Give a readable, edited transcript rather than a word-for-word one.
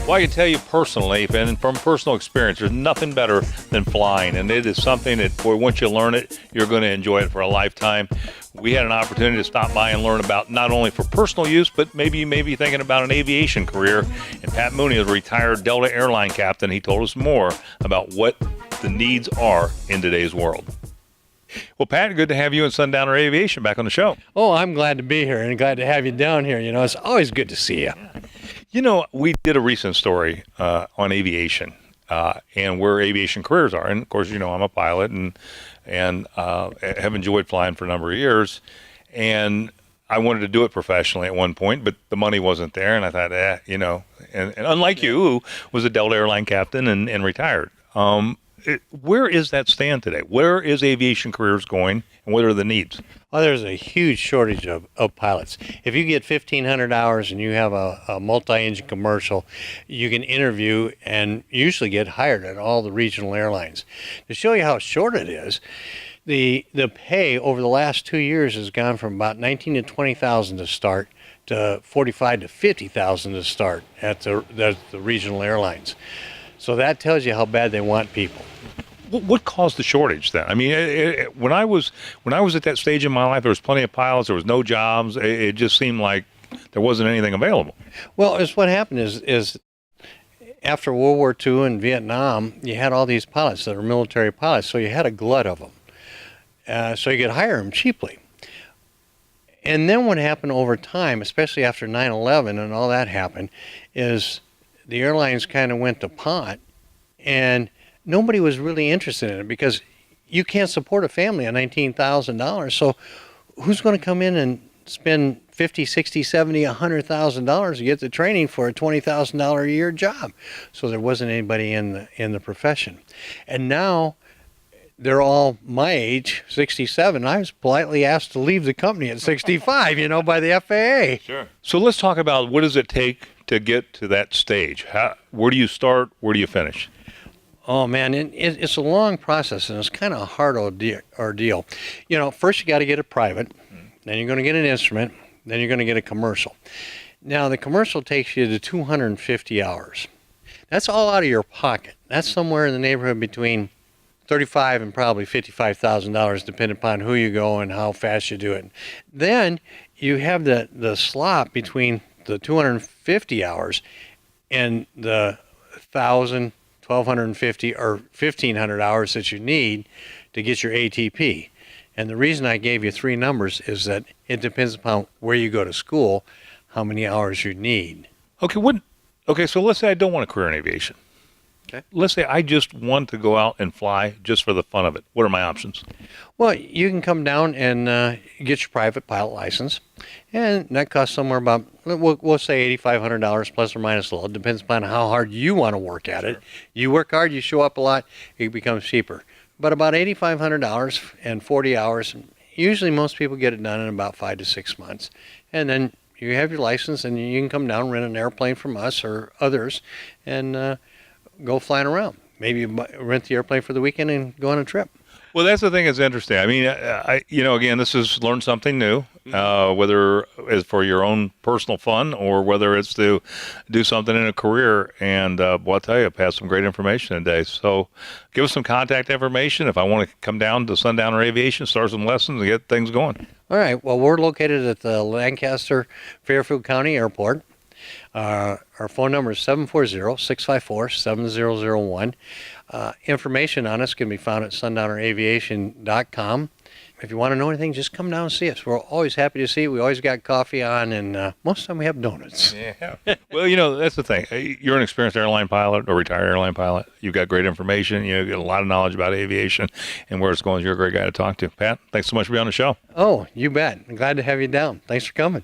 Well, I can tell you personally, and from personal experience, there's nothing better than flying. And it is something that, boy, once you learn it, you're going to enjoy it for a lifetime. We had an opportunity to stop by and learn about not only for personal use, but maybe you may be thinking about an aviation career. And Pat Mooney is a retired Delta airline captain. He told us more about what the needs are in today's world. Well, Pat, good to have you and Sundowner Aviation back on the show. Oh, I'm glad to be here and glad to have you down here. You know, it's always good to see you. You know, we did a recent story on aviation and where aviation careers are. And, of course, you know, I'm a pilot and have enjoyed flying for a number of years. And I wanted to do it professionally at one point, but the money wasn't there. And I thought, you know, and unlike you, who was a Delta airline captain and retired, where is that stand today? Where is aviation careers going, and what are the needs? Well, there's a huge shortage of pilots. If you get 1,500 hours and you have a multi-engine commercial, you can interview and usually get hired at all the regional airlines. To show you how short it is, the pay over the last 2 years has gone from about $19,000 to $20,000 to start to $45,000 to $50,000 to start at the regional airlines. So that tells you how bad they want people. What caused the shortage then? I mean, when I was at that stage in my life, there was plenty of pilots. There was no jobs. It just seemed like there wasn't anything available. Well, it's what happened is after World War II and Vietnam, you had all these pilots that were military pilots, so you had a glut of them. So you could hire them cheaply. And then what happened over time, especially after 9/11 and all that happened, is the airlines kind of went to pot, and nobody was really interested in it because you can't support a family on $19,000. So who's going to come in and spend $50,000, $60,000, $70,000, $100,000 to get the training for a $20,000 a year job? So there wasn't anybody in the profession. And now they're all my age, 67. I was politely asked to leave the company at 65, you know, by the FAA. Sure. So let's talk about what does it take to get to that stage? Where do you start? Where do you finish? Oh, man, it's a long process, and it's kind of a hard ordeal. You know, first you got to get it private, then you're going to get an instrument, then you're going to get a commercial. Now, the commercial takes you to 250 hours. That's all out of your pocket. That's somewhere in the neighborhood between $35,000 and probably $55,000, depending upon who you go and how fast you do it. Then you have the slot between the 250 hours and the 1,000, 1,250, or 1,500 hours that you need to get your ATP. And the reason I gave you three numbers is that it depends upon where you go to school, how many hours you need. Okay, so let's say I don't want a career in aviation. Okay. Let's say I just want to go out and fly just for the fun of it. What are my options? Well, you can come down and get your private pilot license, and that costs somewhere about, we'll say $8,500 plus or minus a little. It depends upon how hard you want to work at it. You work hard, you show up a lot, it becomes cheaper. But about $8,500 and 40 hours, usually most people get it done in about 5 to 6 months. And then you have your license, and you can come down, rent an airplane from us or others, and go flying around. Maybe you rent the airplane for the weekend and go on a trip. Well, that's the thing that's interesting. I mean, again, this is learn something new, whether it's for your own personal fun or whether it's to do something in a career. And I'll tell you, I've had some great information today. So give us some contact information if I want to come down to Sundowner Aviation, start some lessons, and get things going. All right. Well, we're located at the Lancaster-Fairfield County Airport. Our phone number is 740-654-7001. Information on us can be found at sundowneraviation.com. If you want to know anything, just come down and see us. We're always happy to see you. We always got coffee on, and most of the time we have donuts. Yeah. Well, that's the thing. You're an experienced airline pilot or retired airline pilot. You've got great information. You get a lot of knowledge about aviation and where it's going. You're a great guy to talk to. Pat, thanks so much for being on the show. Oh, you bet. I'm glad to have you down. Thanks for coming.